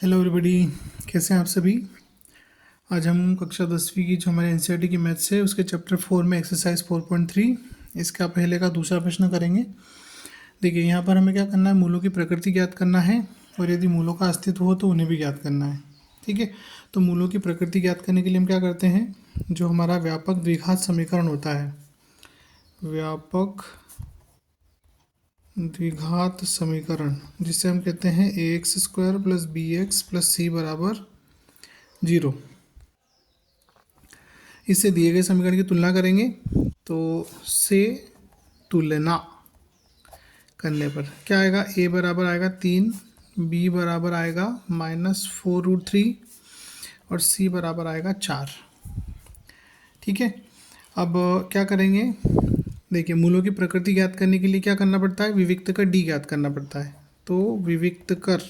Hello everybody. कैसे हैं आप सभी। आज हम कक्षा 10वीं की जो हमारे एनसीईआरटी की मैथ्स है उसके चैप्टर 4 में एक्सरसाइज 4.3 इसका पहले का दूसरा प्रश्न करेंगे। देखिए यहाँ पर हमें क्या करना है, मूलों की प्रकृति ज्ञात करना है और यदि मूलों का अस्तित्व हो तो उन्हें भी ज्ञात करना है। ठीक है, तो मूलों की प्रकृति ज्ञात करने के लिए हम क्या करते हैं, जो हमारा व्यापक द्विघात समीकरण होता है, व्यापक द्विघात समीकरण, जिसे हम कहते हैं ax² + bx + c बराबर 0, इससे दिए गए समीकरण की तुलना करेंगे। तो से तुलना करने पर क्या आएगा, a बराबर आएगा 3, b बराबर आएगा -4√3 और c बराबर आएगा 4। ठीक है, अब क्या करेंगे, देखिए मूलों की प्रकृति ज्ञात करने के लिए क्या करना पड़ता है, विविक्त कर d ज्ञात करना पड़ता है। तो विविक्त कर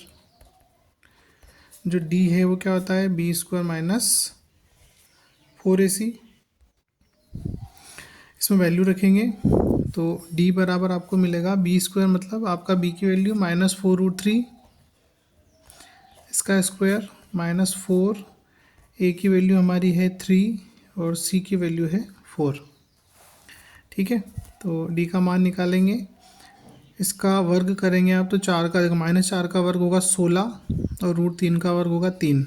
जो d है वो क्या होता है, b² - 4ac। इसमें वैल्यू रखेंगे तो d बराबर आपको मिलेगा b², मतलब आपका b की वैल्यू -4√3, इसका स्क्वायर -4, a की वैल्यू हमारी है 3 और c की वैल्यू है 4। ठीक है, तो d का मान निकालेंगे, इसका वर्ग करेंगे आप तो 4 का -4 का वर्ग होगा 16 और √3 का वर्ग होगा 3।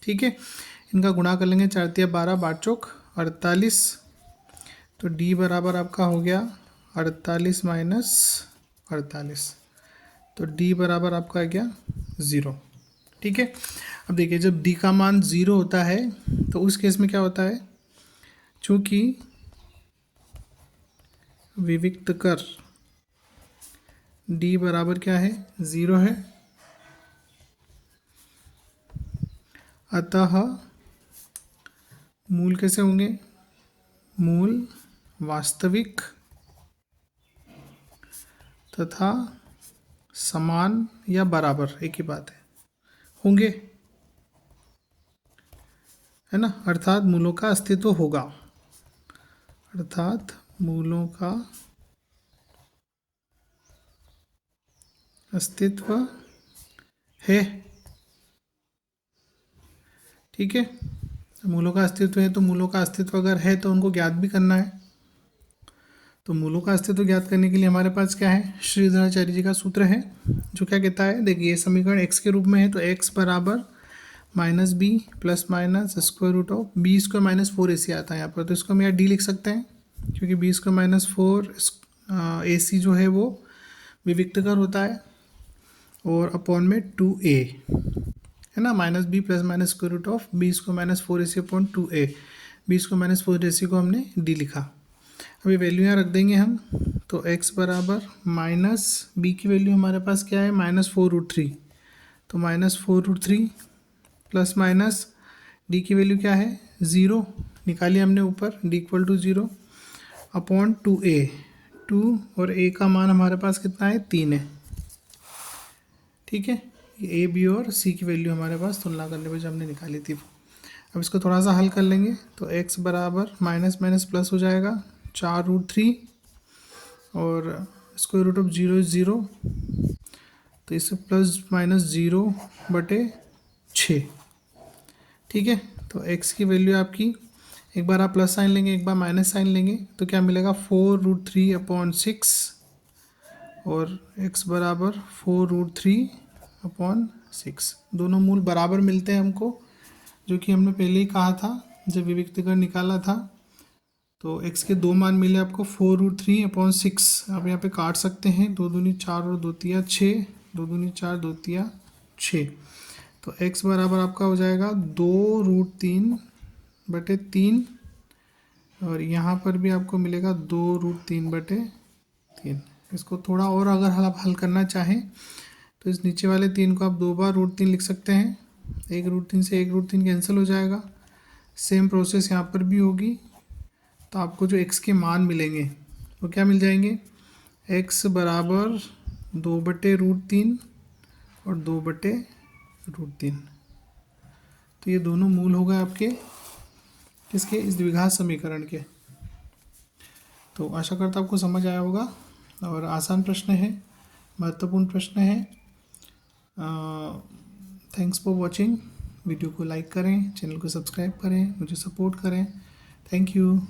ठीक है, इनका गुणा कर लेंगे, 4 × 12 = 8 × 48। तो d बराबर आपका हो गया 48 - 48, तो d बराबर आपका आ गया 0। ठीक है, अब देखिए जब d का मान 0 होता है तो उस केस में क्या होता है, चूँकि विविक्त कर d बराबर क्या है, 0 है, अतः मूल कैसे होंगे, मूल वास्तविक तथा समान या बराबर, एक ही बात होंगे, है ना, अर्थात मूलों का अस्तित्व होगा, अर्थात मूलों का अस्तित्व है। ठीक है, मूलों का अस्तित्व है तो मूलों का अस्तित्व अगर है तो उनको ज्ञात भी करना है। तो मूलों का अस्तित्व ज्ञात करने के लिए हमारे पास क्या है, श्रीधराचार्य जी का सूत्र है जो क्या कहता है, देखिए ये समीकरण x के रूप में है तो x बराबर -b ± b² - 4ac आता है यहाँ पर, तो इसको हम यहाँ d लिख सकते हैं क्योंकि b² - 4 ac जो है वो विविक्तकर होता है और अपॉन में 2a, है ना, -b ± b² - 4ac upon 2a, b² - 4ac को हमने d लिखा। अभी वैल्यू यहाँ रख देंगे हम, तो x बराबर -b की वैल्यू हमारे पास क्या है, -4√3, तो -4√3 प्लस माइनस d की वैल्यू क्या है, 0 निकाली हमने ऊपर, d = 0 अपॉन 2a, 2 और a का मान हमारे पास कितना है, 3 है। ठीक है, ये a b और c की वैल्यू हमारे पास तुलना करने पर जो हमने निकाली थी। अब इसको थोड़ा सा हल कर लेंगे तो x बराबर माइनस माइनस प्लस हो जाएगा, 4√3 और √0 = 0, तो इससे +-0/6। ठीक है, तो x की वैल्यू आपकी, एक बार आप प्लस साइन लेंगे एक बार माइनस साइन लेंगे तो क्या मिलेगा, 4√3/6 और x बराबर 4√3/6। दोनों मूल बराबर मिलते हैं हमको, जो कि हमने पहले ही कहा था जब विविक्तकर निकाला था। तो x के दो मान मिले आपको, 4√3/6, आप यहाँ पे काट सकते हैं, 2 दूनी 4 और 2 तिया 6, 2 दूनी 4 2 तिया 6, तो x बराबर आपका हो जाएगा 2√3/3 और यहाँ पर भी आपको मिलेगा 2√3/3। इसको थोड़ा और अगर आप हल करना चाहें तो इस नीचे वाले 3 को आप 2 बार √3 लिख सकते हैं, 1√3 से 1√3 कैंसिल हो जाएगा। सेम प्रोसेस यहाँ पर भी होगी, तो आपको जो x के मान मिलेंगे वो क्या मिल जाएंगे, x बराबर 2/√3 और 2/√3। तो ये दोनों मूल हो गए आपके किसके, इस द्विघात समीकरण के। तो आशा करता आपको समझ आया होगा और आसान प्रश्न है, महत्वपूर्ण प्रश्न है। Thanks for watching. वीडियो को लाइक करें, चैनल को सब्सक्राइब करें, मुझे सपोर्ट करें। Thank you.